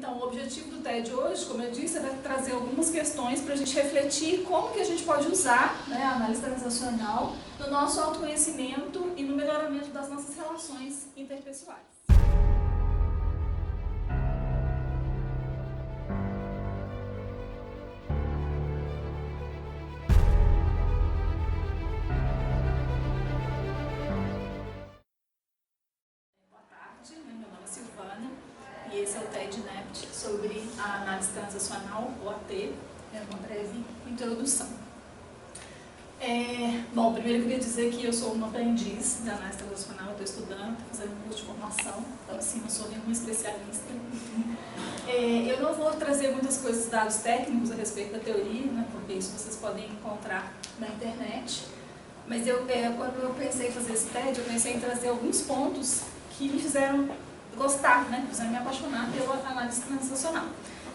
Então, o objetivo do TED hoje, como eu disse, é trazer algumas questões para a gente refletir como que a gente pode usar, né, a análise transacional no nosso autoconhecimento e no melhoramento das nossas relações interpessoais. Meu nome é Silvana e esse é o TED NEPT sobre a análise transacional, ou AT, uma breve introdução. Bom, primeiro eu queria dizer que eu sou uma aprendiz da análise transacional, estou estudando, estou fazendo um curso de formação, então assim, não sou nenhuma especialista. Eu não vou trazer muitas coisas, dados técnicos a respeito da teoria, né, porque isso vocês podem encontrar na internet, mas quando eu pensei em fazer esse TED, eu pensei em trazer alguns pontos que me fizeram gostar, né, fizeram me apaixonar pela análise transacional.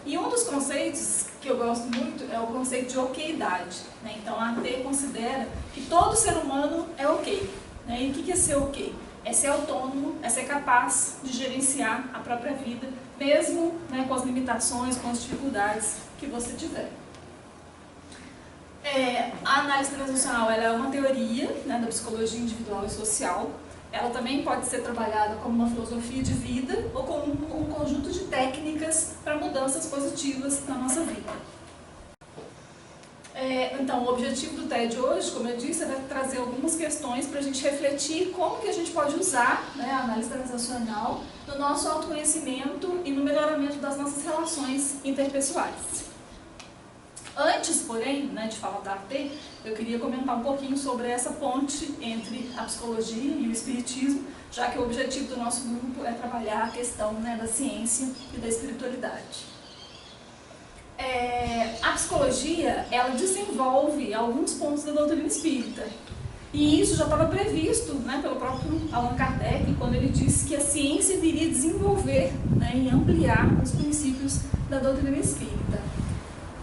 E um dos conceitos que eu gosto muito é o conceito de okeidade, né? Então a AT considera que todo ser humano é ok, né? E o que é ser ok? É ser autônomo, é ser capaz de gerenciar a própria vida, mesmo, né, com as limitações, com as dificuldades que você tiver. A análise transacional ela é uma teoria, né, da psicologia individual e social. Ela também pode ser trabalhada como uma filosofia de vida ou como um conjunto de técnicas para mudanças positivas na nossa vida. Então, o objetivo do TED hoje, como eu disse, é trazer algumas questões para a gente refletir como que a gente pode usar, né, a análise transacional no nosso autoconhecimento e no melhoramento das nossas relações interpessoais. Antes, porém, né, de falar da AT, eu queria comentar um pouquinho sobre essa ponte entre a psicologia e o espiritismo, já que o objetivo do nosso grupo é trabalhar a questão, né, da ciência e da espiritualidade. A psicologia, ela desenvolve alguns pontos da doutrina espírita, e isso já estava previsto, né, pelo próprio Allan Kardec, quando ele disse que a ciência viria desenvolver, né, e ampliar os princípios da doutrina espírita.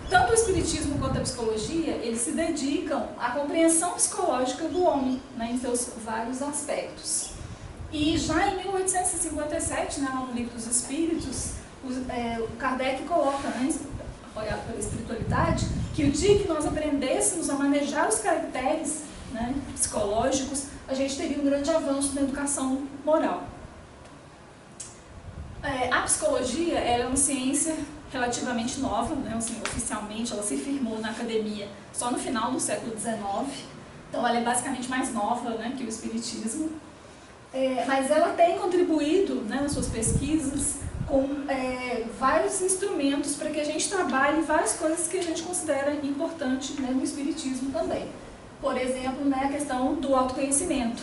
Tanto o espiritismo quanto a psicologia, eles se dedicam à compreensão psicológica do homem, né, em seus vários aspectos. E já em 1857, né, no Livro dos Espíritos, o Kardec coloca, né, apoiado pela espiritualidade, que o dia que nós aprendêssemos a manejar os caracteres, né, psicológicos, a gente teria um grande avanço na educação moral. A psicologia ela é uma ciência relativamente nova, né, assim, oficialmente ela se firmou na academia só no final do século XIX, então ela é basicamente mais nova, né, que o espiritismo, mas ela tem contribuído, né, nas suas pesquisas com vários instrumentos para que a gente trabalhe várias coisas que a gente considera importante, né, no espiritismo também. Por exemplo, né, a questão do autoconhecimento.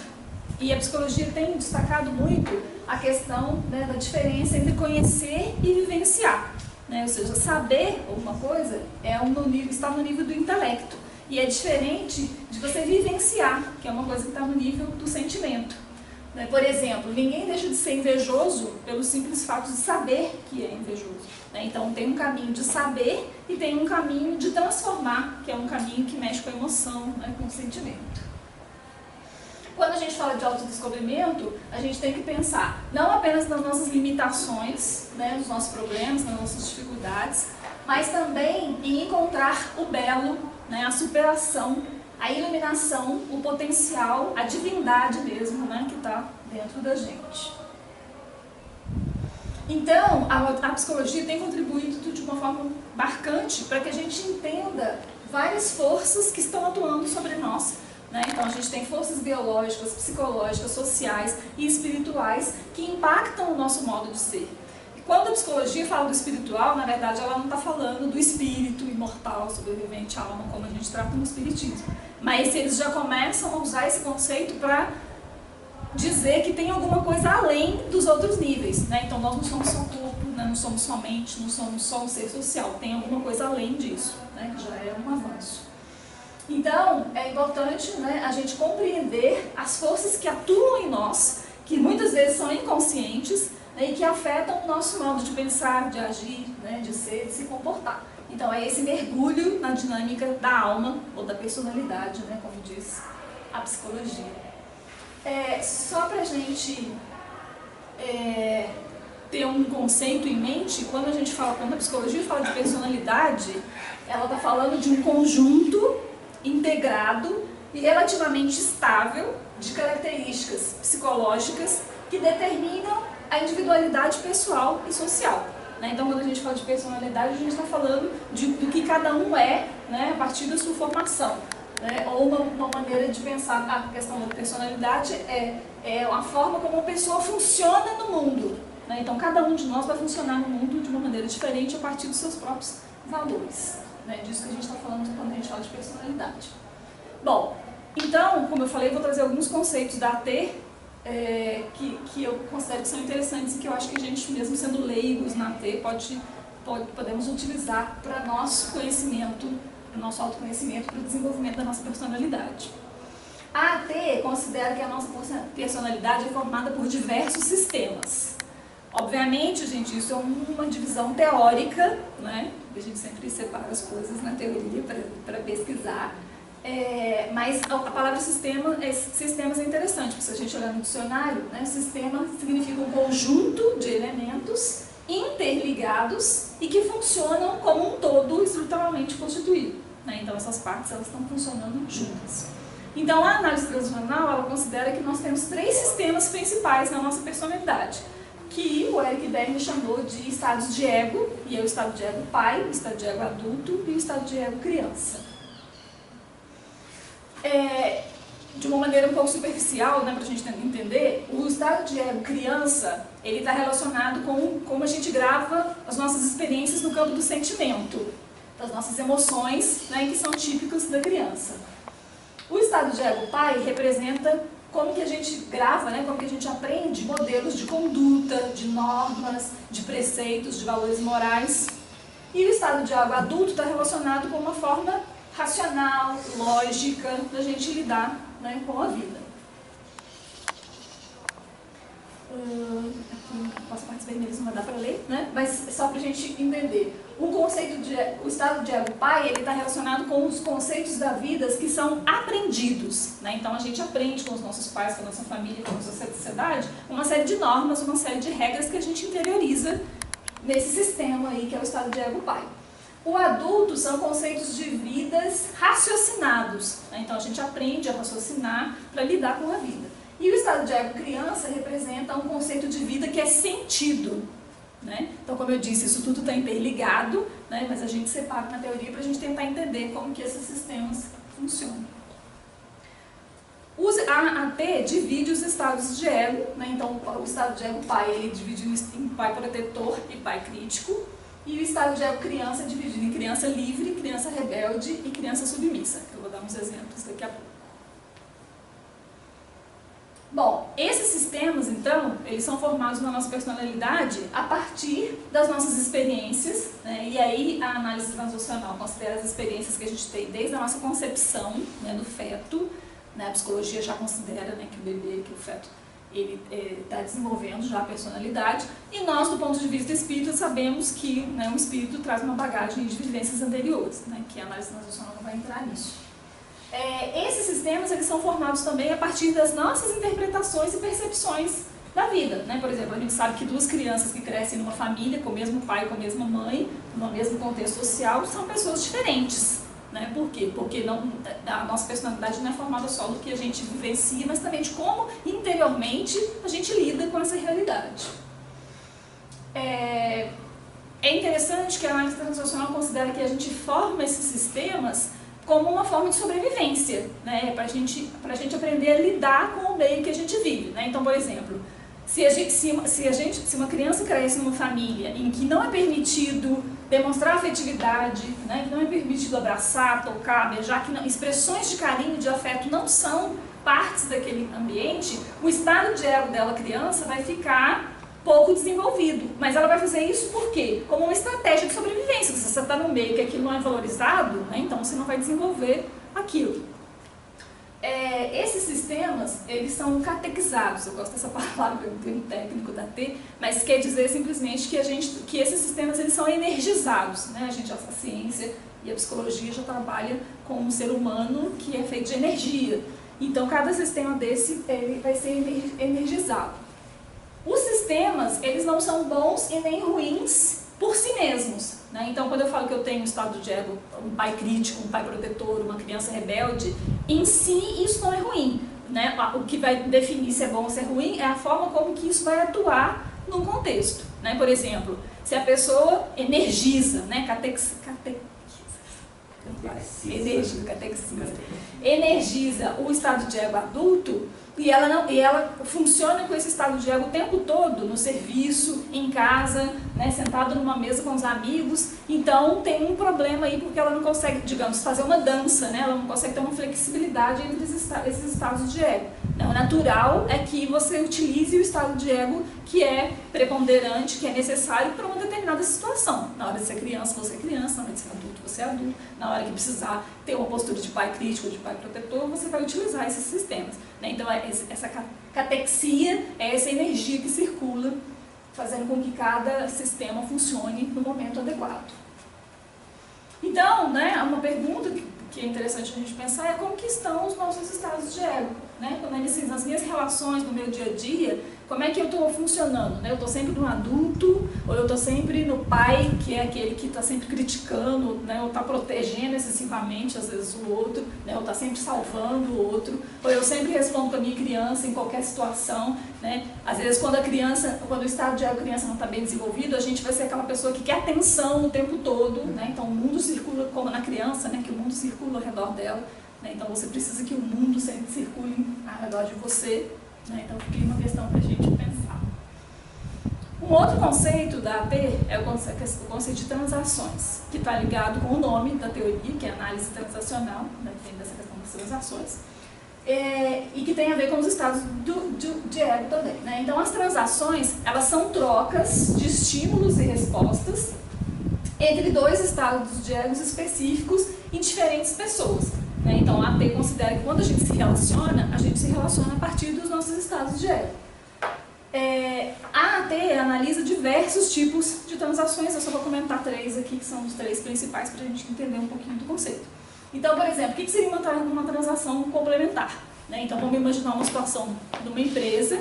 E a psicologia tem destacado muito a questão, né, da diferença entre conhecer e vivenciar. Né? Ou seja, saber alguma coisa está no nível do intelecto. E é diferente de você vivenciar, que é uma coisa que está no nível do sentimento. Né? Por exemplo, ninguém deixa de ser invejoso pelo simples fato de saber que é invejoso. Né? Então tem um caminho de saber e tem um caminho de transformar, que é um caminho que mexe com a emoção, né, com o sentimento. Quando a gente fala de autodescobrimento, a gente tem que pensar não apenas nas nossas limitações, né, nos nossos problemas, nas nossas dificuldades, mas também em encontrar o belo, né, a superação, a iluminação, o potencial, a divindade mesmo, né, que está dentro da gente. Então, a psicologia tem contribuído de uma forma marcante para que a gente entenda várias forças que estão atuando sobre nós. Né? Então a gente tem forças biológicas, psicológicas, sociais e espirituais que impactam o nosso modo de ser. E quando a psicologia fala do espiritual, na verdade ela não está falando do espírito imortal, sobrevivente, alma, como a gente trata no espiritismo. Mas eles já começam a usar esse conceito para dizer que tem alguma coisa além dos outros níveis. Né? Então nós não somos só corpo, né? Não somos só mente, não somos só um ser social, tem alguma coisa além disso, né? Que já é um avanço. Então, é importante, né, a gente compreender as forças que atuam em nós, que muitas vezes são inconscientes, né, e que afetam o nosso modo de pensar, de agir, né, de ser, de se comportar. Então, é esse mergulho na dinâmica da alma ou da personalidade, né, como diz a psicologia. Só para a gente ter um conceito em mente, quando a psicologia fala de personalidade, ela está falando de um conjunto integrado e relativamente estável de características psicológicas que determinam a individualidade pessoal e social. Então, quando a gente fala de personalidade, a gente está falando do que cada um é, a partir da sua formação. Ou uma maneira de pensar a questão da personalidade é a forma como a pessoa funciona no mundo. Então, cada um de nós vai funcionar no mundo de uma maneira diferente a partir dos seus próprios valores. Disso que a gente está falando quando a gente fala de personalidade. Bom, então, como eu falei, eu vou trazer alguns conceitos da AT que eu considero que são interessantes e que eu acho que a gente, mesmo sendo leigos na AT, podemos utilizar para nosso conhecimento, para o nosso autoconhecimento, para o desenvolvimento da nossa personalidade. A AT considera que a nossa personalidade é formada por diversos sistemas. Obviamente, gente, isso é uma divisão teórica, a gente sempre separa as coisas na teoria para pesquisar. Mas a palavra sistemas é interessante, porque se a gente olhar no dicionário, sistema significa um conjunto de elementos interligados e que funcionam como um todo estruturalmente constituído. Então essas partes elas estão funcionando juntas. Então a análise transacional ela considera que nós temos 3 sistemas principais na nossa personalidade, que o Eric Berne chamou de estados de ego, e é o estado de ego pai, o estado de ego adulto e o estado de ego criança. De uma maneira um pouco superficial, para a gente entender, o estado de ego criança, ele está relacionado com como a gente grava as nossas experiências no campo do sentimento, das nossas emoções, que são típicas da criança. O estado de ego pai representa como que a gente grava, como que a gente aprende modelos de conduta, de normas, de preceitos, de valores morais. E o estado de ego adulto está relacionado com uma forma racional, lógica, da gente lidar com a vida. Aqui, as partes vermelhas não vai dar para ler, mas só para a gente entender. O estado de ego pai, ele está relacionado com os conceitos da vida que são aprendidos. Então a gente aprende com os nossos pais, com a nossa família, com a nossa sociedade, uma série de normas, uma série de regras que a gente interioriza nesse sistema aí que é o estado de ego pai. O adulto são conceitos de vidas raciocinados, então a gente aprende a raciocinar para lidar com a vida. E o estado de ego criança representa um conceito de vida que é sentido. Então, como eu disse, isso tudo está interligado, mas a gente separa na teoria para a gente tentar entender como que esses sistemas funcionam. A AT divide os estados de ego, então o estado de ego pai ele divide em pai protetor e pai crítico. E o estado de ego criança é dividido em criança livre, criança rebelde e criança submissa. Eu vou dar uns exemplos daqui a pouco. Bom, esses sistemas, então, eles são formados na nossa personalidade a partir das nossas experiências, e aí a análise transacional considera as experiências que a gente tem desde a nossa concepção, do feto, a psicologia já considera que o bebê, que o feto, ele está desenvolvendo já a personalidade, e nós, do ponto de vista espírita, sabemos que o espírito traz uma bagagem de vivências anteriores, que a análise transacional não vai entrar nisso. Esses sistemas eles são formados também a partir das nossas interpretações e percepções da vida. Por exemplo, a gente sabe que 2 crianças que crescem numa família, com o mesmo pai, com a mesma mãe, no mesmo contexto social, são pessoas diferentes. Por quê? Porque a nossa personalidade não é formada só do que a gente vivencia, mas também de como interiormente a gente lida com essa realidade. É interessante que a análise transacional considera que a gente forma esses sistemas como uma forma de sobrevivência, para a gente aprender a lidar com o meio que a gente vive. Então, por exemplo, se uma criança cresce numa família em que não é permitido demonstrar afetividade, que não é permitido abraçar, tocar, beijar, que expressões de carinho, de afeto não são partes daquele ambiente, o estado de ego dela, criança, vai ficar pouco desenvolvido. Mas ela vai fazer isso por quê? Como uma estratégia de sobrevivência. Se você está no meio que aquilo não é valorizado, então você não vai desenvolver aquilo. Esses sistemas, eles são catequizados, eu gosto dessa palavra, é um termo técnico da T, mas quer dizer simplesmente que esses sistemas eles são energizados. A ciência e a psicologia já trabalha com um ser humano que é feito de energia. Então, cada sistema desse ele vai ser energizado. Os sistemas, eles não são bons e nem ruins por si mesmos, né? Então, quando eu falo que eu tenho um estado de ego, um pai crítico, um pai protetor, uma criança rebelde, em si isso não é ruim, né? O que vai definir se é bom ou se é ruim é a forma como que isso vai atuar no contexto, né? Por exemplo, se a pessoa energiza, né? Energiza o estado de ego adulto e ela funciona com esse estado de ego o tempo todo, no serviço, em casa, né, sentada numa mesa com os amigos. Então tem um problema aí porque ela não consegue, digamos, fazer uma dança, né? Ela não consegue ter uma flexibilidade entre esses estados de ego. O natural é que você utilize o estado de ego que é preponderante, que é necessário para uma determinada situação. Na hora de ser criança, você é criança, na hora de ser adulto, você é adulto. Na hora que precisar ter uma postura de pai crítico, de pai protetor, você vai utilizar esses sistemas, né? Então, essa catexia é essa energia que circula, fazendo com que cada sistema funcione no momento adequado. Então, né, uma pergunta que é interessante a gente pensar é como que estão os nossos estados de ego, né? Nas minhas relações, no meu dia a dia, como é que eu estou funcionando, né? Eu estou sempre no adulto, ou eu estou sempre no pai, que é aquele que está sempre criticando, né? Ou está protegendo excessivamente, às vezes, o outro, né? Ou está sempre salvando o outro, ou eu sempre respondo para a minha criança em qualquer situação, né? Às vezes, quando o estado de ego da criança não está bem desenvolvido, a gente vai ser aquela pessoa que quer atenção o tempo todo, né? Então, o mundo circula como na criança, né? Que o mundo circula ao redor dela, né? Então, você precisa que o mundo sempre circule ao redor de você, né? Então, fica uma questão para a gente pensar. Um outro conceito da AT é o conceito de transações, que está ligado com o nome da teoria, que é análise transacional, né? Tem dessa questão das transações, e que tem a ver com os estados de ego também, né? Então, as transações, elas são trocas de estímulos e respostas entre dois estados de egos específicos em diferentes pessoas, né? Então, a AT considera que quando a gente se relaciona a partir dos nossos estados de ego. A AT analisa diversos tipos de transações, eu só vou comentar três aqui, que são os três principais para a gente entender um pouquinho do conceito. Então, por exemplo, o que seria uma transação complementar, né? Então, vamos imaginar uma situação de uma empresa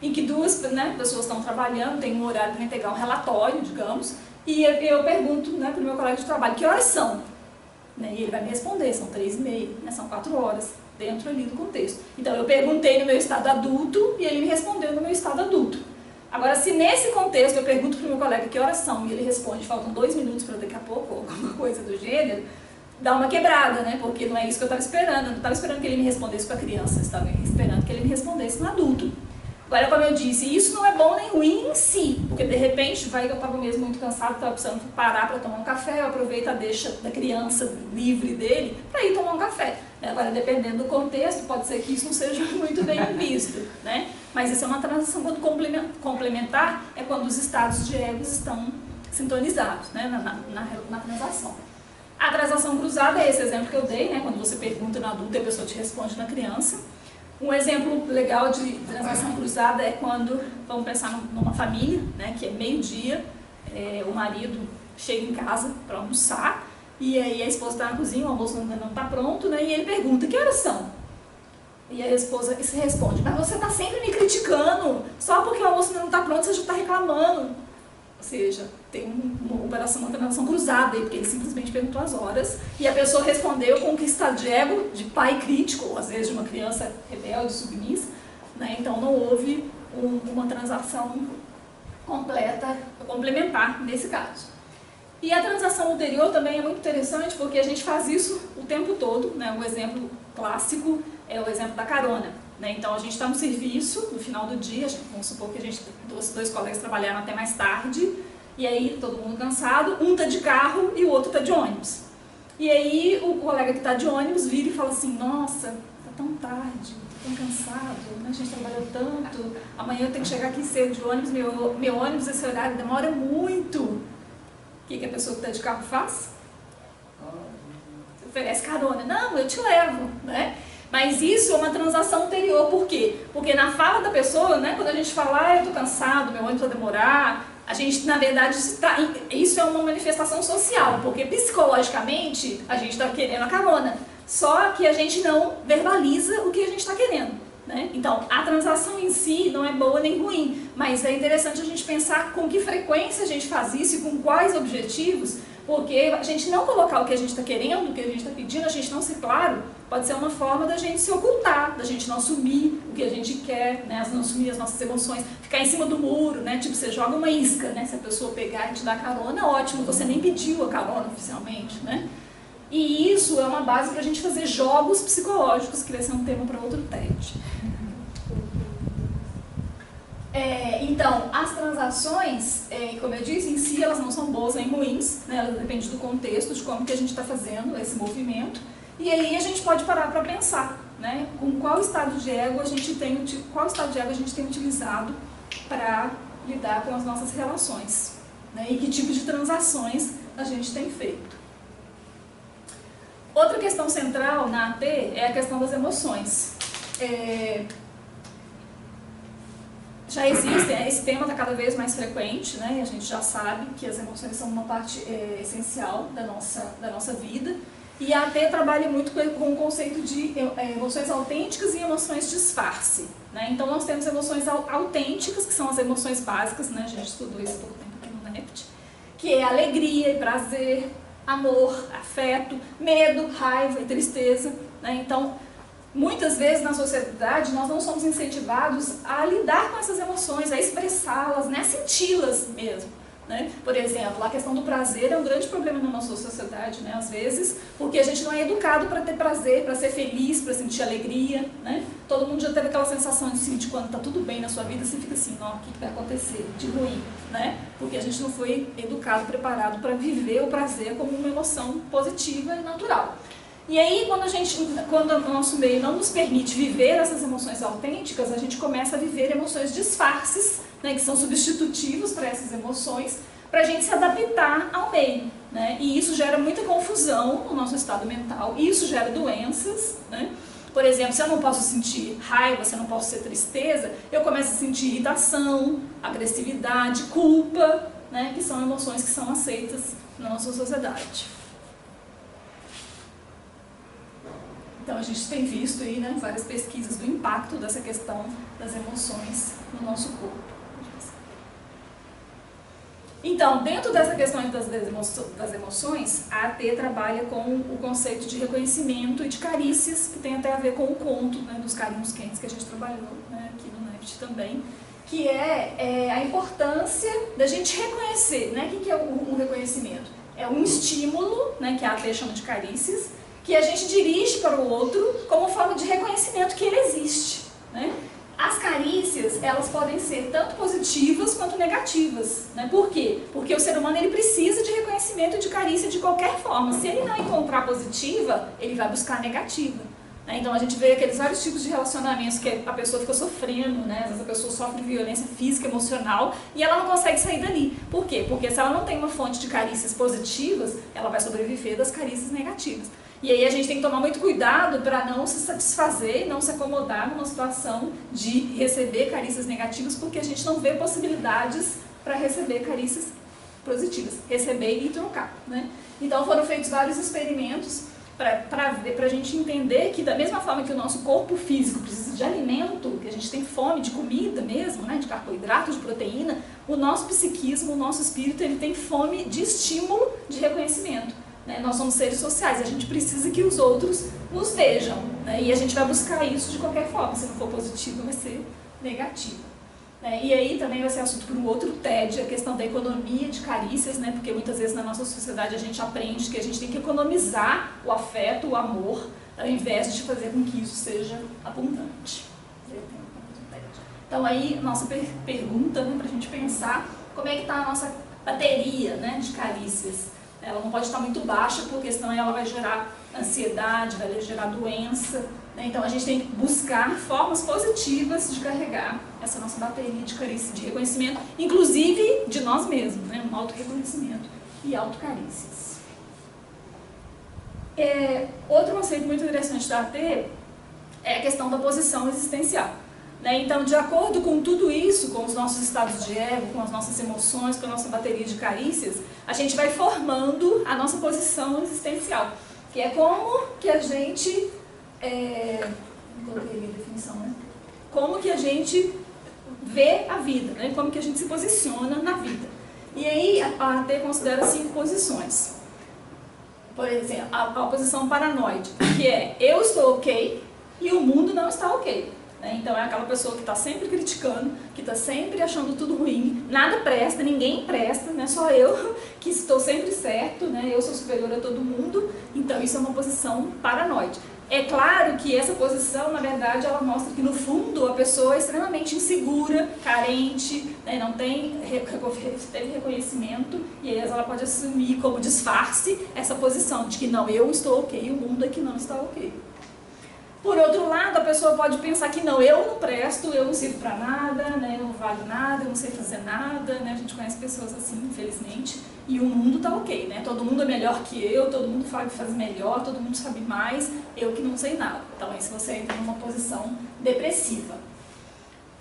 em que duas, né, pessoas estão trabalhando, tem um horário para entregar um relatório, digamos, e eu pergunto, né, para o meu colega de trabalho, que horas são? Né, e ele vai me responder, são 3h30, né, são 4 horas, dentro ali do contexto. Então, eu perguntei no meu estado adulto e ele me respondeu no meu estado adulto. Agora, se nesse contexto eu pergunto para o meu colega que horas são e ele responde, faltam 2 minutos para daqui a pouco, ou alguma coisa do gênero, dá uma quebrada, né? Porque não é isso que eu estava esperando. Eu não estava esperando que ele me respondesse com a criança, eu estava esperando que ele me respondesse no adulto. Agora, como eu disse, isso não é bom nem ruim em si, porque de repente, eu estava mesmo muito cansado, estava precisando parar para tomar um café, eu aproveito a deixa da criança livre dele para ir tomar um café. Agora, dependendo do contexto, pode ser que isso não seja muito bem visto, né? Mas isso é uma transação quando complementar, é quando os estados de egos estão sintonizados, né, na transação. A transação cruzada é esse exemplo que eu dei, né, quando você pergunta no adulto e a pessoa te responde na criança. Um exemplo legal de transação cruzada é quando, vamos pensar numa família, né, que é meio-dia, o marido chega em casa para almoçar, e aí a esposa está na cozinha, o almoço ainda não está pronto, né, e ele pergunta, que horas são? E a esposa se responde, mas você está sempre me criticando, só porque o almoço ainda não está pronto, você já está reclamando. Ou seja, tem uma transação cruzada aí, porque ele simplesmente perguntou as horas e a pessoa respondeu com um estado de ego, de pai crítico, ou às vezes de uma criança rebelde, submissa, né? Então não houve uma transação completa, complementar nesse caso. E a transação ulterior também é muito interessante porque a gente faz isso o tempo todo, né? Um exemplo clássico é o exemplo da carona. Né? Então, a gente está no serviço, no final do dia, vamos supor que os dois colegas trabalharam até mais tarde, e aí todo mundo cansado, um está de carro e o outro está de ônibus. E aí o colega que está de ônibus vira e fala assim, nossa, está tão tarde, tão cansado, né? A gente trabalhou tanto, amanhã eu tenho que chegar aqui cedo de ônibus, meu ônibus, esse horário demora muito. O que a pessoa que está de carro faz? Oferece carona. Não, eu te levo, né? Mas isso é uma transação anterior, por quê? Porque na fala da pessoa, né, quando a gente fala, eu estou cansado, meu ônibus vai demorar, a gente, na verdade, isso é uma manifestação social, porque psicologicamente a gente está querendo a carona, só que a gente não verbaliza o que a gente está querendo. né? Então, a transação em si não é boa nem ruim, mas é interessante a gente pensar com que frequência a gente faz isso e com quais objetivos, porque a gente não colocar o que a gente está querendo, o que a gente está pedindo, a gente não ser claro, pode ser uma forma da gente se ocultar, da gente não assumir o que a gente quer, né? Não assumir as nossas emoções, ficar em cima do muro, né? Tipo, você joga uma isca, né? Se a pessoa pegar e te dar carona, ótimo, você nem pediu a carona oficialmente, né? E isso é uma base para a gente fazer jogos psicológicos, que vai ser um tema para outro TED. Então, as transações, como eu disse, em si elas não são boas nem ruins, né? Elas dependem do contexto, de como que a gente está fazendo esse movimento. E aí a gente pode parar para pensar, né? Com qual estado de ego a gente tem utilizado para lidar com as nossas relações, né? E que tipo de transações a gente tem feito. Outra questão central na AT é a questão das emoções. Já existe, esse tema está cada vez mais frequente, né? E a gente já sabe que as emoções são uma parte essencial da nossa vida. E a AT trabalha muito com o conceito de emoções autênticas e emoções disfarce, né? Então nós temos emoções autênticas, que são as emoções básicas, né? A gente estudou isso há pouco tempo aqui no NEPT, que é alegria e prazer, amor, afeto, medo, raiva e tristeza, né? Então, muitas vezes na sociedade nós não somos incentivados a lidar com essas emoções, a expressá-las, né? A senti-las mesmo, né? Por exemplo, a questão do prazer é um grande problema na nossa sociedade, né? Às vezes, porque a gente não é educado para ter prazer, para ser feliz, para sentir alegria, né? Todo mundo já teve aquela sensação de sentir quando está tudo bem na sua vida, você fica assim, ó, o que vai acontecer de ruim, né? Porque a gente não foi educado, preparado para viver o prazer como uma emoção positiva e natural. E aí, quando o nosso meio não nos permite viver essas emoções autênticas, a gente começa a viver emoções disfarces, né, que são substitutivos para essas emoções, para a gente se adaptar ao meio, né? E isso gera muita confusão no nosso estado mental, e isso gera doenças, né? Por exemplo, se eu não posso sentir raiva, se eu não posso ser tristeza, eu começo a sentir irritação, agressividade, culpa, né, que são emoções que são aceitas na nossa sociedade. Então a gente tem visto aí, né, várias pesquisas do impacto dessa questão das emoções no nosso corpo. Então, dentro dessa questão das emoções, a AT trabalha com o conceito de reconhecimento e de carícias, que tem até a ver com o conto, né, dos carinhos quentes que a gente trabalhou, né, aqui no NEPT também, que é a importância da gente reconhecer, né? O que é um reconhecimento? É um estímulo, né, que a AT chama de carícias, que a gente dirige para o outro como forma de reconhecimento que ele existe, né? As carícias, elas podem ser tanto positivas quanto negativas, né? Por quê? Porque o ser humano ele precisa de reconhecimento e de carícia de qualquer forma. Se ele não encontrar positiva, ele vai buscar a negativa, né? Então a gente vê aqueles vários tipos de relacionamentos que a pessoa fica sofrendo, né? Às vezes a pessoa sofre violência física, emocional, e ela não consegue sair dali. Por quê? Porque se ela não tem uma fonte de carícias positivas, ela vai sobreviver das carícias negativas. E aí a gente tem que tomar muito cuidado para não se satisfazer, não se acomodar numa situação de receber carícias negativas, porque a gente não vê possibilidades para receber carícias positivas, receber e trocar, né? Então foram feitos vários experimentos para a gente entender que da mesma forma que o nosso corpo físico precisa de alimento, que a gente tem fome de comida mesmo, né, de carboidrato, de proteína, o nosso psiquismo, o nosso espírito, ele tem fome de estímulo, de reconhecimento. Nós somos seres sociais, a gente precisa que os outros nos vejam, né? E a gente vai buscar isso de qualquer forma, se não for positivo vai ser negativo, né? E aí também vai ser assunto para um outro TED, a questão da economia de carícias, né? Porque muitas vezes na nossa sociedade a gente aprende que a gente tem que economizar o afeto, o amor, ao invés de fazer com que isso seja abundante. Então aí, nossa pergunta, né, para a gente pensar como é que está a nossa bateria, né, de carícias. Ela não pode estar muito baixa, porque senão ela vai gerar ansiedade, vai gerar doença, né? Então a gente tem que buscar formas positivas de carregar essa nossa bateria de carícia, de reconhecimento, inclusive de nós mesmos, né? Um auto-reconhecimento e auto-carícias. Outro conceito muito interessante da AT é a questão da posição existencial. Então, de acordo com tudo isso, com os nossos estados de ego, com as nossas emoções, com a nossa bateria de carícias, a gente vai formando a nossa posição existencial, que é como que a gente... não coloquei ali a definição, né? como que a gente vê a vida, né? Como que a gente se posiciona na vida. E aí a AT considera 5 posições. Por exemplo, a posição paranoide, que é eu estou ok e o mundo não está ok. Então é aquela pessoa que está sempre criticando, que está sempre achando tudo ruim, nada presta, ninguém presta, né? Só eu que estou sempre certo, né? Eu sou superior a todo mundo, então isso é uma posição paranoide. É claro que essa posição, na verdade, ela mostra que no fundo a pessoa é extremamente insegura, carente, né? Não tem teve reconhecimento, e aí ela pode assumir como disfarce essa posição de que não, eu estou ok, o mundo é que não está ok. Por outro lado, a pessoa pode pensar que não, eu não presto, eu não sirvo para nada, né, eu não valho nada, eu não sei fazer nada, né, a gente conhece pessoas assim, infelizmente, e o mundo está ok, né, todo mundo é melhor que eu, todo mundo faz melhor, todo mundo sabe mais, eu que não sei nada. Então aí se você entra numa posição depressiva.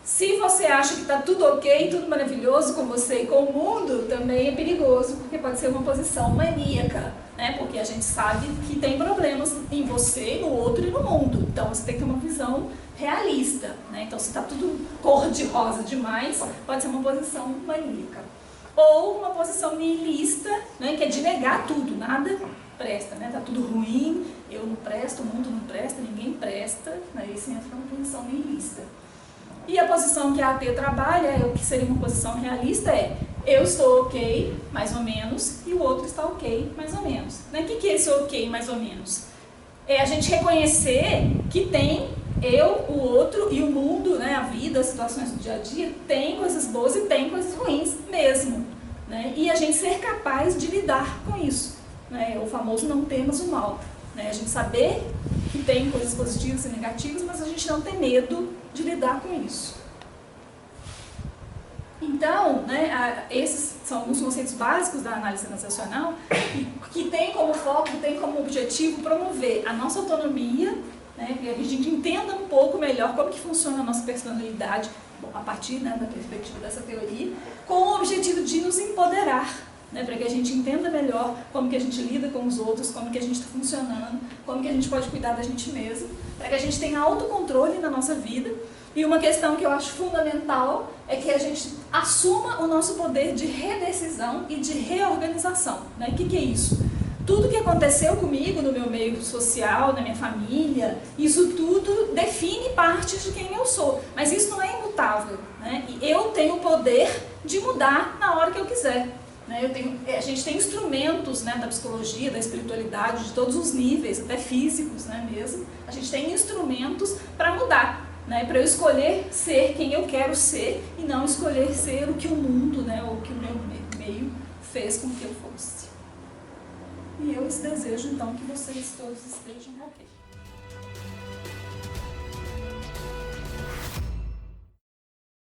Se você acha que está tudo ok, tudo maravilhoso com você e com o mundo, também é perigoso, porque pode ser uma posição maníaca, né? Porque a gente sabe que tem problemas em você, no outro e no mundo. Então você tem que ter uma visão realista, né? Então se está tudo cor-de-rosa demais, pode ser uma posição maníaca. Ou uma posição nihilista, né? Que é de negar tudo, nada presta, né? Tá tudo ruim, eu não presto, o mundo não presta, ninguém presta, né? Aí você entra numa posição nihilista. E a posição que a AT trabalha, o que seria uma posição realista, é eu estou ok, mais ou menos, e o outro está ok, mais ou menos. O que é esse ok, mais ou menos? É a gente reconhecer que tem eu, o outro e o mundo, né, a vida, as situações do dia a dia, tem coisas boas e tem coisas ruins mesmo. Né? E a gente ser capaz de lidar com isso. Né? O famoso não temos o mal. Né? A gente saber que tem coisas positivas e negativas, mas a gente não ter medo de lidar com isso. Então, né, esses são alguns conceitos básicos da análise transacional que tem como foco, tem como objetivo promover a nossa autonomia, né, que a gente entenda um pouco melhor como que funciona a nossa personalidade, a partir, né, da perspectiva dessa teoria, com o objetivo de nos empoderar, né, para que a gente entenda melhor como que a gente lida com os outros, como que a gente está funcionando, como que a gente pode cuidar da gente mesmo, para que a gente tenha autocontrole na nossa vida. E uma questão que eu acho fundamental é que a gente assuma o nosso poder de redecisão e de reorganização. Né? O que é isso? Tudo que aconteceu comigo no meu meio social, na minha família, isso tudo define parte de quem eu sou. Mas isso não é imutável. Né? E eu tenho o poder de mudar na hora que eu quiser. Né? A gente tem instrumentos, né, da psicologia, da espiritualidade, de todos os níveis, até físicos, né, mesmo. A gente tem instrumentos para mudar. Né, para eu escolher ser quem eu quero ser e não escolher ser o que o mundo, né, ou o que o meu meio fez com que eu fosse. E eu desejo então que vocês todos estejam ok.